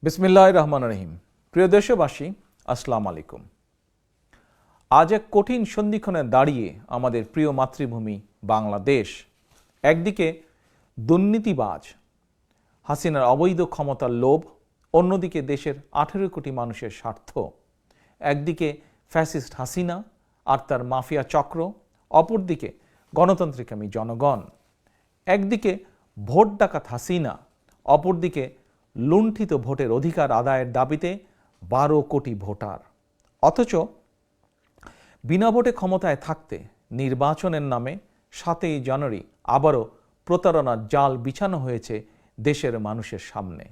বিসমিল্লাহির রহমানির রহিম। প্রিয় দেশবাসী, আসসালামু আলাইকুম। আজ এক কঠিন সন্ধিক্ষণে দাঁড়িয়ে আমাদের প্রিয় মাতৃভূমি বাংলাদেশ একদিকে দুর্নীতিবাজ হাসিনার অবৈধ ক্ষমতার লোভ, অন্যদিকে দেশের 18 কোটি মানুষের স্বার্থ। একদিকে ফ্যাসিস্ট হাসিনা আর তার মাফিয়া চক্র, অপরদিকে গণতান্ত্রিকামী জনগণ। একদিকে ভোট ডাকাত হাসিনা, অপরদিকে লুণ্ঠিত ভোটের অধিকার আদায়ের দাবিতে 12 কোটি ভোটার। অথচ বিনা ভোটে ক্ষমতায় থাকতে নির্বাচনের নামে 7ই জানুয়ারি আবারও প্রতারণার জাল বিছানো হয়েছে দেশের মানুষের সামনে।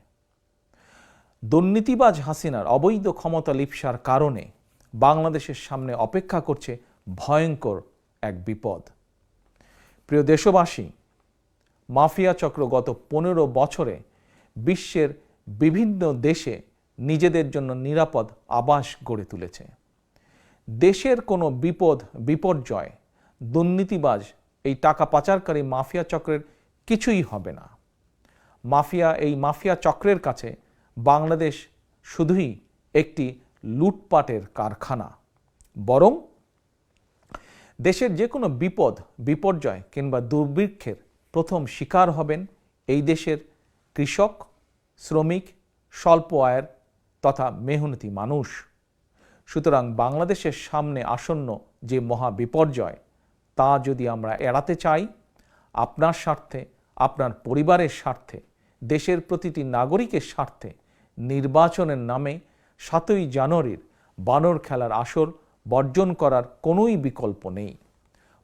দুর্নীতিবাজ হাসিনার অবৈধ ক্ষমতা লিপ্সার কারণে বাংলাদেশের সামনে অপেক্ষা করছে ভয়ঙ্কর এক বিপদ। প্রিয় দেশবাসী, মাফিয়া চক্র গত 15 বছরে বিশ্বের বিভিন্ন দেশে নিজেদের জন্য নিরাপদ আবাস গড়ে তুলেছে। দেশের কোনো বিপর্যয় দুর্নীতিবাজ এই টাকা পাচারকারী মাফিয়া চক্রের কিছুই হবে না। এই মাফিয়া চক্রের কাছে বাংলাদেশ শুধুই একটি লুটপাটের কারখানা। বরং দেশের যে কোনো বিপর্যয় কিংবা দুর্ভিক্ষের প্রথম শিকার হবেন এই দেশের কৃষক, শ্রমিক, স্বল্প আয়ের তথা মেহনতি মানুষ। সুতরাং বাংলাদেশের সামনে আসন্ন যে মহা বিপর্যয়, তা যদি আমরা এড়াতে চাই, আপনার স্বার্থে, আপনার পরিবারের স্বার্থে, দেশের প্রতিটি নাগরিকের স্বার্থে নির্বাচনের নামে 7ই জানুয়ারির বানর খেলার আসর বর্জন করার কোনোই বিকল্প নেই।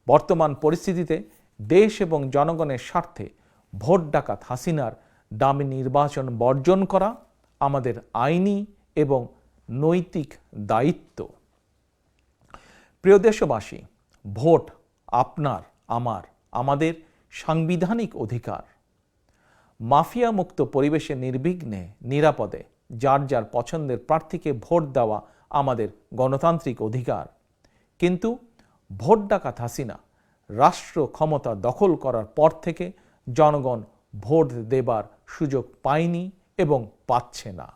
বর্তমান পরিস্থিতিতে দেশ এবং জনগণের স্বার্থে ভোট ডাকাত হাসিনার দামি নির্বাচন বর্জন করা আমাদের আইনি এবং নৈতিক দায়িত্ব। প্রিয় দেশবাসী, ভোট আপনার, আমাদের সাংবিধানিক অধিকার। মাফিয়া মুক্ত পরিবেশে নির্বিঘ্নে নিরাপদে যার যার পছন্দের প্রার্থীকে ভোট দেওয়া আমাদের গণতান্ত্রিক অধিকার। কিন্তু ভোট ডাকাত হাসিনা রাষ্ট্র ক্ষমতা দখল করার পর থেকে জনগণ ভোট দেবার সুযোগ পায়নি এবং পাচ্ছে না।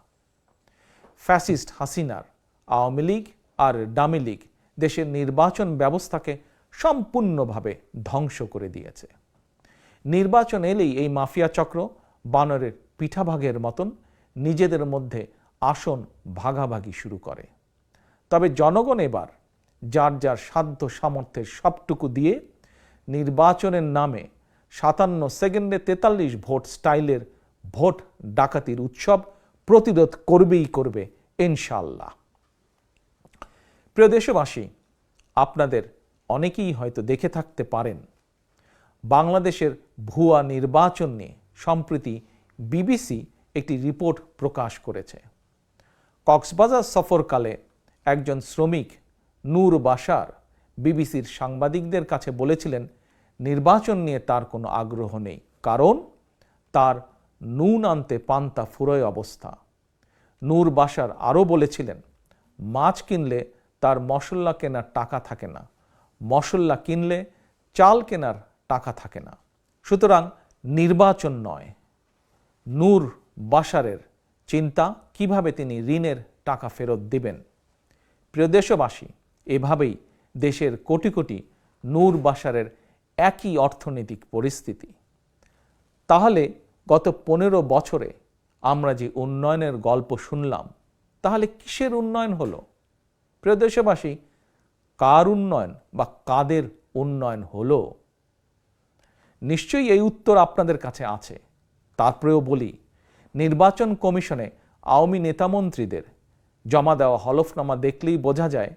ফ্যাসিস্ট হাসিনার আওয়ামী লীগ আর ডামি লীগ দেশের নির্বাচন ব্যবস্থাকে সম্পূর্ণভাবে ধ্বংস করে দিয়েছে। নির্বাচন এলেই এই মাফিয়া চক্র বানরের পিঠাভাগের মতন নিজেদের মধ্যে আসন ভাগাভাগি শুরু করে। তবে জনগণ এবার যার যার সাধ্য সামর্থ্যের সবটুকু দিয়ে নির্বাচনের নামে 57 সেকেন্ডে 43 ভোট স্টাইলের ভোট ডাকাতির উৎসব প্রতিরোধ করবে ইনশাআল্লাহ। প্রিয় দেশবাসী, আপনাদের অনেকেই হয়তো দেখে থাকতে পারেন, বাংলাদেশের ভুয়া নির্বাচন নিয়ে সম্প্রতি বিবিসি একটি রিপোর্ট প্রকাশ করেছে। কক্সবাজার সফরকালে একজন শ্রমিক নূর বাশার বিবিসির সাংবাদিকদের কাছে বলেছিলেন নির্বাচন নিয়ে তার কোনো আগ্রহ নেই, কারণ তার নুন আনতে পান্তা ফুরোয় অবস্থা। নূর বাশার আরও বলেছিলেন মাছ কিনলে তার মশলা কেনার টাকা থাকে না, মশলা কিনলে চাল কেনার টাকা থাকে না। সুতরাং নির্বাচন নয়, নূর বাশারের চিন্তা কিভাবে তিনি ঋণের টাকা ফেরত দিবেন। প্রিয় দেশবাসী, এভাবেই দেশের কোটি কোটি নূর বাশারের একই অর্থনৈতিক পরিস্থিতি। তাহলে গত 15 বছরে আমরা যে উন্নয়নের গল্প শুনলাম, তাহলে কিসের উন্নয়ন হলো? প্রিয় দেশবাসী, কার উন্নয়ন বা কাদের উন্নয়ন হলো? নিশ্চয়ই এই উত্তর আপনাদের কাছে আছে। তারপরেও বলি, নির্বাচন কমিশনে আওয়ামী নেতামন্ত্রীদের জমা দেওয়া হলফনামা দেখলেই বোঝা যায়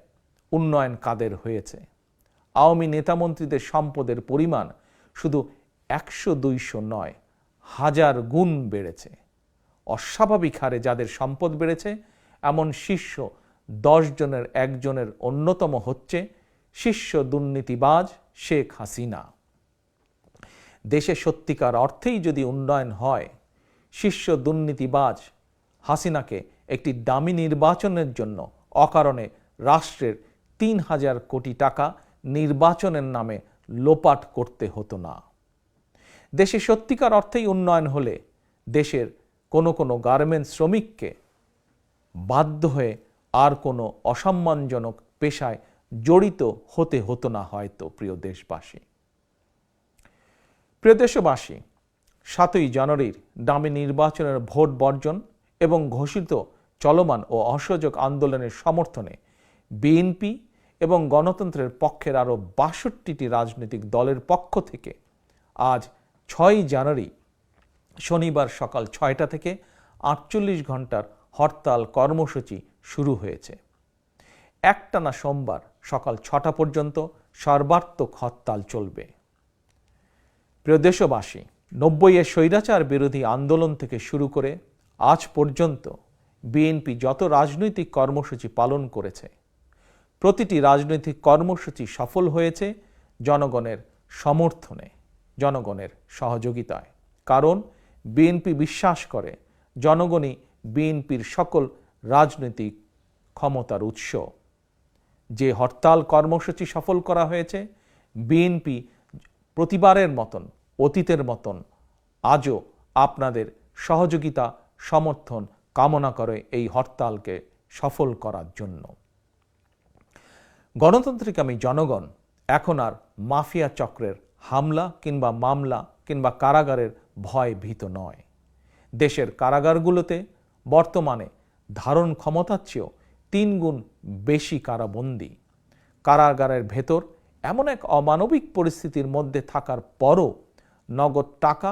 উন্নয়ন কাদের হয়েছে। আওয়ামী নেতামন্ত্রীদের সম্পদের পরিমাণ শুধু 100-200 নয়, 1000 গুণ বেড়েছে। অস্বাভাবিক হারে যাদের সম্পদ বেড়েছে এমন শীর্ষ 10 জনের একজনের অন্যতম হচ্ছে শীর্ষ দুর্নীতিবাজ শেখ হাসিনা। দেশে সত্যিকার অর্থেই যদি উন্নয়ন হয়, শীর্ষ দুর্নীতিবাজ হাসিনাকে একটি দামি নির্বাচনের জন্য অকারণে রাষ্ট্রের 3000 কোটি টাকা নির্বাচনের নামে লোপাট করতে হতো না। দেশে সত্যিকার অর্থেই উন্নয়ন হলে দেশের কোনো গার্মেন্টস শ্রমিককে বাধ্য হয়ে আর কোনো অসম্মানজনক পেশায় জড়িত হতে হতো না হয়তো। প্রিয় দেশবাসী, প্রিয় দেশবাসী, 7ই জানুয়ারির ডামি নির্বাচনের ভোট বর্জন এবং ঘোষিত চলমান ও অসহযোগ আন্দোলনের সমর্থনে বিএনপি এবং গণতন্ত্রের পক্ষের আরও 62টি রাজনৈতিক দলের পক্ষ থেকে আজ 6ই জানুয়ারি শনিবার সকাল 6টা থেকে 48 ঘন্টার হরতাল কর্মসূচি শুরু হয়েছে। একটানা সোমবার সকাল 6টা পর্যন্ত সর্বাত্মক হরতাল চলবে। প্রিয় দেশবাসী, 90-এর স্বৈরাচার বিরোধী আন্দোলন থেকে শুরু করে আজ পর্যন্ত বিএনপি যত রাজনৈতিক কর্মসূচি পালন করেছে, প্রতিটি রাজনৈতিক কর্মসূচি সফল হয়েছে জনগণের সমর্থনে, জনগণের সহযোগিতায়। কারণ বিএনপি বিশ্বাস করে জনগণই বিএনপির সকল রাজনৈতিক ক্ষমতার উৎস। যে হরতাল কর্মসূচি সফল করা হয়েছে, বিএনপি প্রতিবারের মতন, অতীতের মতন আজও আপনাদের সহযোগিতা সমর্থন কামনা করে এই হরতালকে সফল করার জন্য। গণতন্ত্রকামী জনগণ এখন আর মাফিয়া চক্রের হামলা কিংবা মামলা কিংবা কারাগারের ভয় ভীত নয়। দেশের কারাগারগুলোতে বর্তমানে ধারণ ক্ষমতার চেয়েও 3 গুণ বেশি কারাবন্দী। কারাগারের ভেতর এমন এক অমানবিক পরিস্থিতির মধ্যে থাকার পরও নগদ টাকা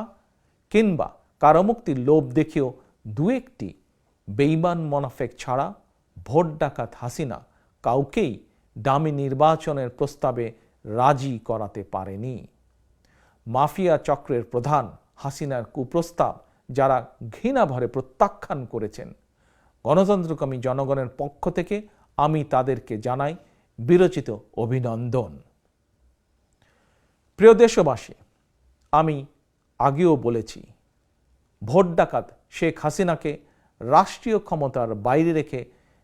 কিংবা কারামুক্তির লোভ দেখেও 2-1টি বেঈমান মোনাফেক ছাড়া ভোট ডাকাত হাসিনা কাউকেই ডামি নির্বাচনের প্রস্তাবে রাজি করাতে পারেনি। মাফিয়া চক্রের প্রধান হাসিনার কুপ্রস্তাব যারা ঘৃণাভরে প্রত্যাখ্যান করেছেন, গণতন্ত্রকামী জনগণের পক্ষ থেকে আমি তাদেরকে জানাই বিরচিত অভিনন্দন। প্রিয় দেশবাসী, আমি আগেও বলেছি, ভোট ডাকাত শেখ হাসিনাকে রাষ্ট্রীয় ক্ষমতার বাইরে রেখে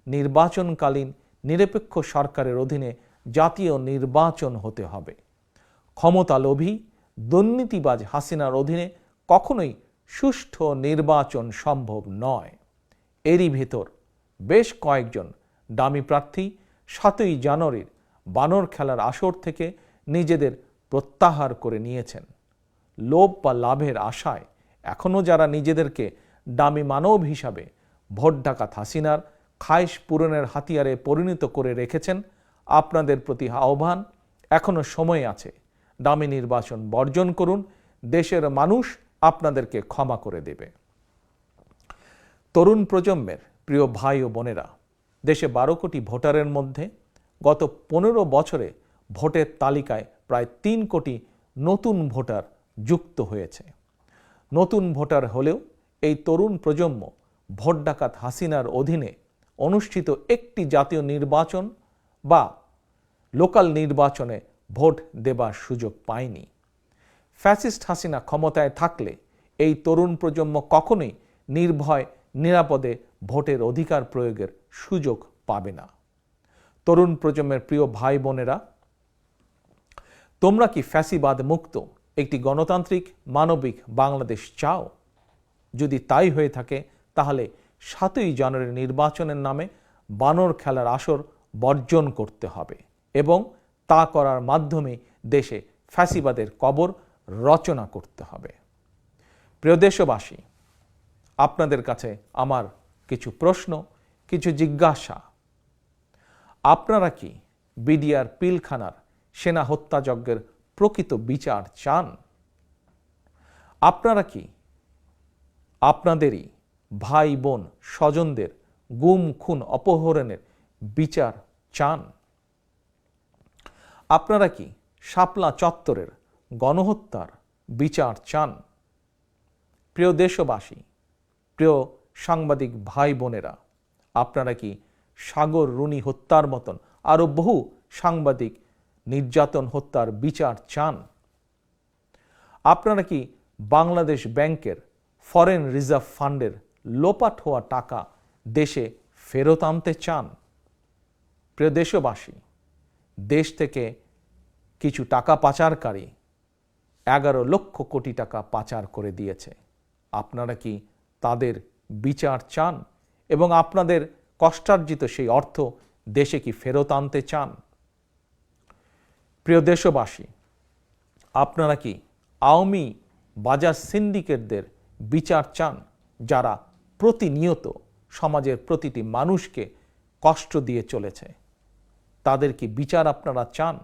নির্বাচনকালীন নিরপেক্ষ সরকারের অধীনে জাতীয় নির্বাচন হতে হবে। ক্ষমতালোভী দুর্নীতিবাজ হাসিনার অধীনে কখনোই সুষ্ঠু নির্বাচন সম্ভব নয়। এরই ভেতর বেশ কয়েকজন ডামি প্রার্থী 7ই জানুয়ারির বানর খেলার আসর থেকে নিজেদের প্রত্যাহার করে নিয়েছেন। লোভ বা লাভের আশায় এখনও যারা নিজেদেরকে ডামি মানব হিসাবে ভোট ডাকাত হাসিনার খায়েশ পূরণের হাতিয়ারে পরিণত করে রেখেছেন, আপনাদের প্রতি আহ্বান, এখনো সময় আছে। ডামি নির্বাচন বর্জন করুন, দেশের মানুষ আপনাদেরকে ক্ষমা করে দেবে। তরুণ প্রজন্মের প্রিয় ভাই ও বোনেরা, দেশে 12 কোটি ভোটারের মধ্যে গত 15 বছরে ভোটের তালিকায় প্রায় 3 কোটি নতুন ভোটার যুক্ত হয়েছে। নতুন ভোটার হলেও এই তরুণ প্রজন্ম ভোট ডাকাত হাসিনার অধীনে অনুষ্ঠিত একটি জাতীয় নির্বাচন বা লোকাল নির্বাচনে ভোট দেবার সুযোগ পায়নি। ফ্যাসিস্ট হাসিনা ক্ষমতায় থাকলে এই তরুণ প্রজন্ম কখনোই নির্ভয় নিরাপদে ভোটের অধিকার প্রয়োগের সুযোগ পাবে না। তরুণ প্রজন্মের প্রিয় ভাই বোনেরা, তোমরা কি ফ্যাসিবাদ মুক্ত একটি গণতান্ত্রিক মানবিক বাংলাদেশ চাও? যদি তাই হয়ে থাকে, তাহলে 7ই জানুয়ারি নির্বাচনের নামে বানর খেলার আসর বর্জন করতে হবে এবং তা করার মাধ্যমে দেশে ফ্যাসিবাদের কবর রচনা করতে হবে। প্রিয় দেশবাসী, আপনাদের কাছে আমার কিছু প্রশ্ন, কিছু জিজ্ঞাসা। আপনারা কি বিডিআর পিলখানার সেনা হত্যাযজ্ঞের প্রকৃত বিচার চান? আপনারা কি আপনাদেরই ভাই বোন স্বজনদের গুম খুন অপহরণের বিচার চান? আপনারা কি শাপলা চত্বরের গণহত্যার বিচার চান? প্রিয় দেশবাসী, প্রিয় সাংবাদিক ভাই বোনেরা, আপনারা কি সাগর রুনি হত্যার মতন আরও বহু সাংবাদিক নির্যাতন হত্যার বিচার চান? আপনারা কি বাংলাদেশ ব্যাংকের ফরেন রিজার্ভ ফান্ডের লোপাট হওয়া টাকা দেশে ফেরত আনতে চান? প্রিয় দেশবাসী, দেশ থেকে কিছু টাকা পাচারকারী 11 লক্ষ কোটি টাকা পাচার করে দিয়েছে। আপনারা কি তাদের বিচার চান এবং আপনাদের কষ্টার্জিত সেই অর্থ দেশে কি ফেরত আনতে চান? প্রিয় দেশবাসী, আপনারা কি আওয়ামী বাজার সিন্ডিকেটদের বিচার চান, যারা প্রতিনিয়ত সমাজের প্রতিটি মানুষকে কষ্ট দিয়ে চলেছে? তাদের কি বিচার আপনারা চান?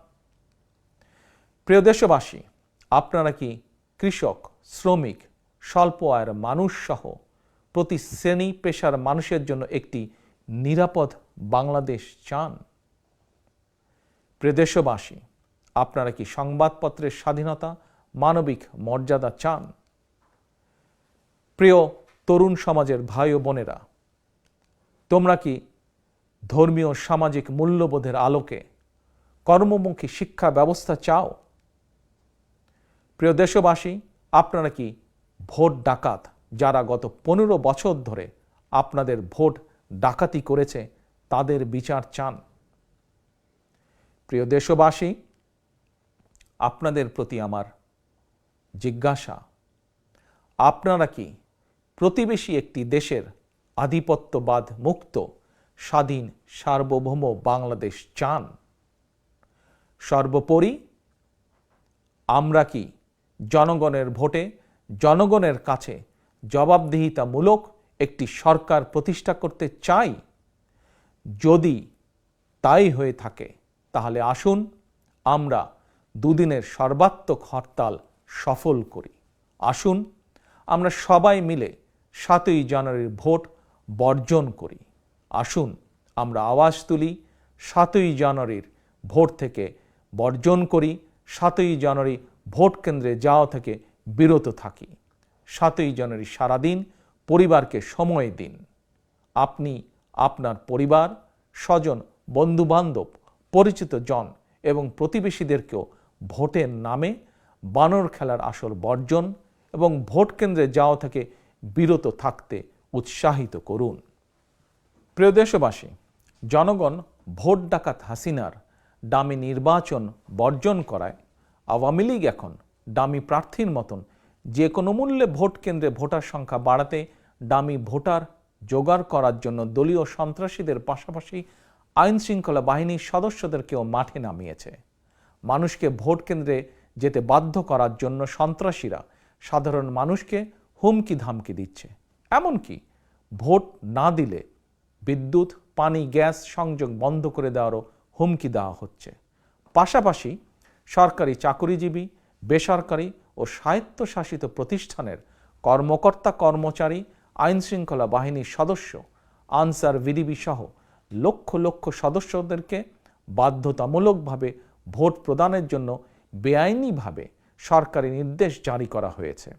প্রিয় দেশবাসী, আপনারা কি কৃষক, শ্রমিক, স্বল্প আয়ের মানুষ সহ প্রতি শ্রেণী পেশার মানুষের জন্য একটি নিরাপদ বাংলাদেশ চান? প্রিয় দেশবাসী, আপনারা কি সংবাদপত্রের স্বাধীনতা, মানবিক মর্যাদা চান? প্রিয় তরুণ সমাজের ভাই ও বোনেরা, তোমরা কি ধর্মীয় সামাজিক মূল্যবোধের আলোকে কর্মমুখী শিক্ষা ব্যবস্থা চাও? প্রিয় দেশবাসী, আপনারা কি ভোট ডাকাত যারা গত 15 বছর ধরে আপনাদের ভোট ডাকাতি করেছে তাদের বিচার চান? প্রিয় দেশবাসী, আপনাদের প্রতি আমার জিজ্ঞাসা, আপনারা কি প্রতিবেশী একটি দেশের আধিপত্যবাদ মুক্ত স্বাধীন সার্বভৌম বাংলাদেশ চান? সর্বোপরি, আমরা কি জনগণের ভোটে জনগণের কাছে জবাবদিহিতামূলক একটি সরকার প্রতিষ্ঠা করতে চাই? যদি তাই হয়ে থাকে, তাহলে আসুন আমরা দুদিনের সর্বাত্মক হরতাল সফল করি। আসুন আমরা সবাই মিলে 7ই জানুয়ারির ভোট বর্জন করি। আসুন আমরা আওয়াজ তুলি, 7ই জানুয়ারির ভোট থেকে বর্জন করি, 7ই জানুয়ারি ভোট কেন্দ্রে যাওয়া থেকে বিরত থাকি। 7ই জানুয়ারি সারাদিন পরিবারকে সময় দিন। আপনি আপনার পরিবার, স্বজন, বন্ধুবান্ধব, পরিচিত জন এবং প্রতিবেশীদেরকেও ভোটের নামে বানর খেলার আসর বর্জন এবং ভোট কেন্দ্রে যাওয়া থেকে বিরত থাকতে উৎসাহিত করুন। প্রিয় দেশবাসী, জনগণ ভোট ডাকাত হাসিনার ডামি নির্বাচন বর্জন করায় আওয়ামী লীগ এখন ডামি প্রার্থীর মতন যে কোনো মূল্যে ভোট কেন্দ্রে ভোটার সংখ্যা বাড়াতে ডামি ভোটার জোগাড় করার জন্য দলীয় সন্ত্রাসীদের পাশাপাশি আইন শৃঙ্খলা বাহিনীর সদস্যদেরকেও মাঠে নামিয়েছে। মানুষকে ভোট কেন্দ্রে যেতে বাধ্য করার জন্য সন্ত্রাসীরা সাধারণ মানুষকে হুমকি ধামকি দিচ্ছে। এমনকি ভোট না দিলে বিদ্যুৎ, পানি, গ্যাস সংযোগ বন্ধ করে দেওয়ারও হুমকি দেওয়া হচ্ছে। পাশাপাশি সরকারি চাকুরিজীবী, বেসরকারি ও স্বায়ত্তশাসিত প্রতিষ্ঠানের কর্মকর্তা, কর্মচারী, আইন শৃঙ্খলা বাহিনীর সদস্য, আনসার, ভিডিবি সহ লক্ষ লক্ষ সদস্যদেরকে বাধ্যতামূলকভাবে ভোট প্রদানের জন্য বেআইনিভাবে সরকারি নির্দেশ জারি করা হয়েছে।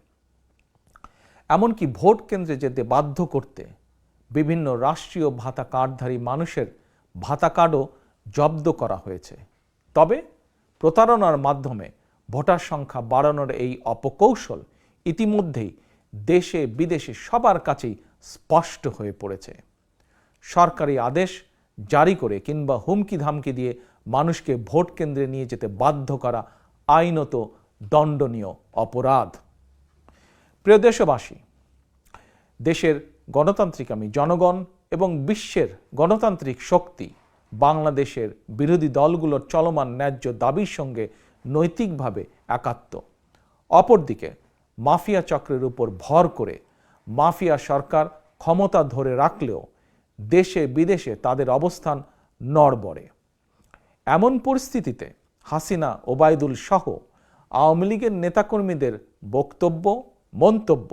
এমনকি ভোট কেন্দ্রে যেতে বাধ্য করতে বিভিন্ন রাষ্ট্রীয় ভাতা কার্ডধারী মানুষের ভাতা কার্ডও জব্দ করা হয়েছে। তবে প্রতারণার মাধ্যমে ভোটার সংখ্যা বাড়ানোর এই অপকৌশল ইতিমধ্যেই দেশে বিদেশে সবার কাছেই স্পষ্ট হয়ে পড়েছে। সরকারি আদেশ জারি করে কিংবা হুমকি ধামকি দিয়ে মানুষকে ভোট কেন্দ্রে নিয়ে যেতে বাধ্য করা আইনত দণ্ডনীয় অপরাধ। প্রিয় দেশবাসী, দেশের গণতান্ত্রিকামী জনগণ এবং বিশ্বের গণতান্ত্রিক শক্তি বাংলাদেশের বিরোধী দলগুলোর চলমান ন্যায্য দাবির সঙ্গে নৈতিকভাবে একাত্ম। অপরদিকে মাফিয়া চক্রের উপর ভর করে মাফিয়া সরকার ক্ষমতা ধরে রাখলেও দেশে বিদেশে তাদের অবস্থান নড়বড়ে। এমন পরিস্থিতিতে হাসিনা, ওবায়দুল সহ আওয়ামী লীগের নেতাকর্মীদের বক্তব্য, মন্তব্য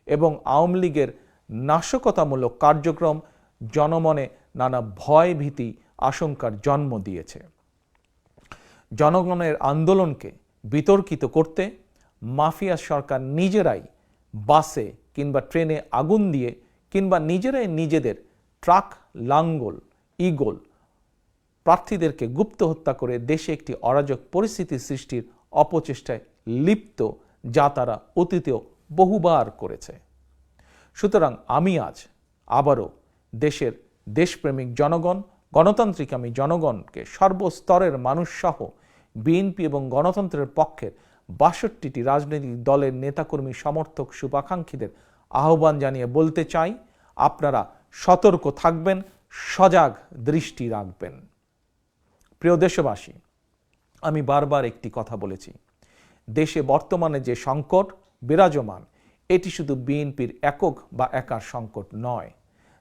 এবং আওয়ামী লীগের নাশকতামূলক কার্যক্রম জনমনে নানা ভয়, ভীতি, আশঙ্কার জন্ম দিয়েছে। জনগণের আন্দোলনকে বিতর্কিত করতে মাফিয়া সরকার নিজেরাই বাসে কিংবা ট্রেনে আগুন দিয়ে কিংবা নিজেরাই নিজেদের ট্রাক, লাঙ্গল, ঈগল প্রার্থীদেরকে গুপ্ত হত্যা করে দেশে একটি অরাজক পরিস্থিতি সৃষ্টির অপচেষ্টায় লিপ্ত, যা তারা অতীতেও বহুবার করেছে। সুতরাং আমি আজ আবারও দেশের দেশপ্রেমিক জনগণ, গণতান্ত্রিকামী জনগণকে সর্বস্তরের মানুষ সহ বিএনপি এবং গণতন্ত্রের পক্ষের ৬২টি রাজনৈতিক দলের নেতাকর্মী, সমর্থক, শুভাকাঙ্ক্ষীদের আহ্বান জানিয়ে বলতে চাই, আপনারা সতর্ক থাকবেন, সজাগ দৃষ্টি রাখবেন। প্রিয় দেশবাসী, আমি বারবার একটি কথা বলেছি, দেশে বর্তমানে যে সংকট বিরাজমান এটি শুধু বিএনপির একক বা একার সংকট নয়।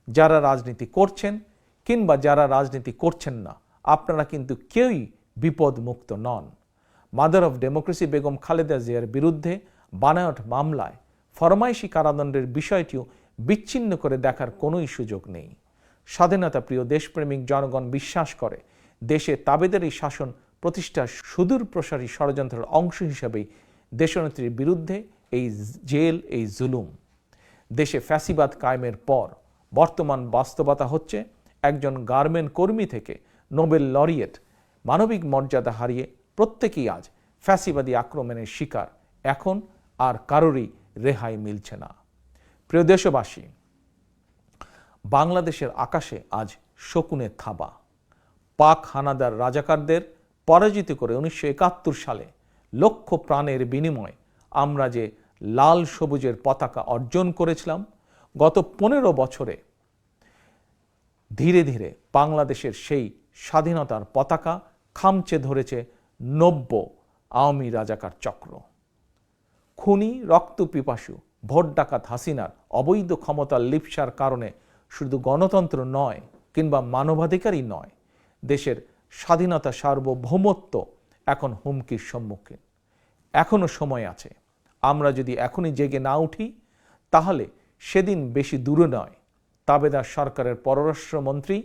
যারা রাজনীতি করছেন কিংবা যারা রাজনীতি করছেন না, আপনারা কিন্তু কেউই বিপদমুক্ত নন। Mother of democracy Begum Khaleda জিয়ার বিরুদ্ধে বানায়ট মামলায় ফরমাইশি কারাদণ্ডের বিষয়টিও বিচ্ছিন্ন করে দেখার কোনোই সুযোগ নেই। স্বাধীনতা প্রিয় দেশপ্রেমিক জনগণ বিশ্বাস করে দেশে তাবেদারি শাসন প্রতিষ্ঠার সুদূর প্রসারী ষড়যন্ত্রের অংশ হিসেবেই দেশনেত্রীর বিরুদ্ধে এই জেল, এই জুলুম। দেশে ফ্যাসিবাদ কায়েমের পর বর্তমান বাস্তবতা হচ্ছে একজন গার্মেন্ট কর্মী থেকে নোবেল লরিয়েট মানবিক মর্যাদা হারিয়ে প্রত্যেকেই আজ ফ্যাসিবাদী আক্রমণের শিকার। এখন আর কারোরই রেহাই মিলছে না। প্রিয় দেশবাসী, বাংলাদেশের আকাশে আজ শকুনের থাবা। পাক হানাদার রাজাকারদের পরাজিত করে 1971 সালে লক্ষ প্রাণের বিনিময়ে আমরা যে লাল সবুজের পতাকা অর্জন করেছিলাম, গত 15 বছরে ধীরে ধীরে বাংলাদেশের সেই স্বাধীনতার পতাকা খামচে ধরেছে 90 আওয়ামী রাজাকার চক্র। খুনি, রক্তপিপাসু, ভোট ডাকাত হাসিনার অবৈধ ক্ষমতার লিপ্সার কারণে শুধু গণতন্ত্র নয় কিংবা মানবাধিকারই নয়, দেশের স্বাধীনতা সার্বভৌমত্ব এখন হুমকির সম্মুখীন। এখনো সময় আছে। আমরা যদি এখনই জেগে না উঠি তাহলে সেদিন বেশি দূরে নয়, তাবেদার সরকারের পররাষ্ট্রমন্ত্রী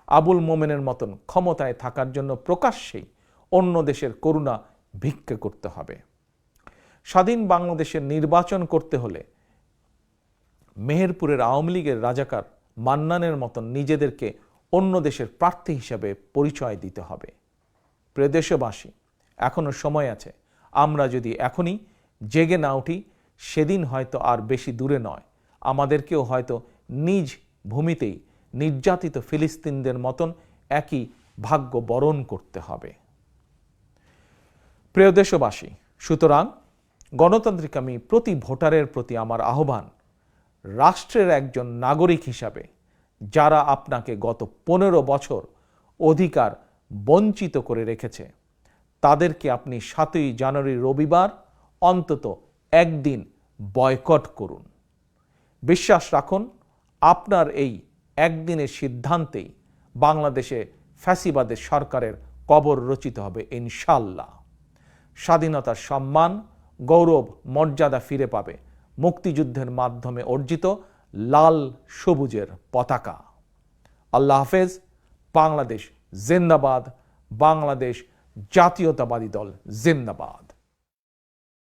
আবুল মোমেনের মতন ক্ষমতায় থাকার জন্য প্রকাশ্যেই অন্য দেশের করুণা ভিক্ষা করতে হবে। স্বাধীন বাংলাদেশের নির্বাচন করতে হলে মেহেরপুরের আওয়ামী লীগের রাজাকার মান্নানের মতন নিজেদেরকে অন্য দেশের প্রার্থী হিসাবে পরিচয় দিতে হবে। প্রিয় দেশবাসী, এখনো সময় আছে। আমরা যদি এখনই জেগে না উঠি সেদিন হয়তো আর বেশি দূরে নয়, আমাদেরকেও হয়তো নিজ ভূমিতেই নির্যাতিত ফিলিস্তিনদের মতন একই ভাগ্য বরণ করতে হবে। প্রিয় দেশবাসী, সুতরাং গণতান্ত্রিকামী প্রতি ভোটারের প্রতি আমার আহ্বান, রাষ্ট্রের একজন নাগরিক হিসাবে যারা আপনাকে গত 15 বছর অধিকার বঞ্চিত করে রেখেছে, তাদেরকে আপনি 7ই জানুয়ারি রবিবার অন্তত একদিন বয়কট করুন। বিশ্বাস রাখুন, আপনার এই একদিনের সিদ্ধান্তেই বাংলাদেশে ফ্যাসিবাদের সরকারের কবর রচিত হবে ইনশাল্লাহ। স্বাধীনতার সম্মান, গৌরব, মর্যাদা ফিরে পাবে মুক্তিযুদ্ধের মাধ্যমে অর্জিত লাল সবুজের পতাকা। আল্লাহ হাফেজ। বাংলাদেশ জিন্দাবাদ। বাংলাদেশ জাতীয়তাবাদী দল জিন্দাবাদ।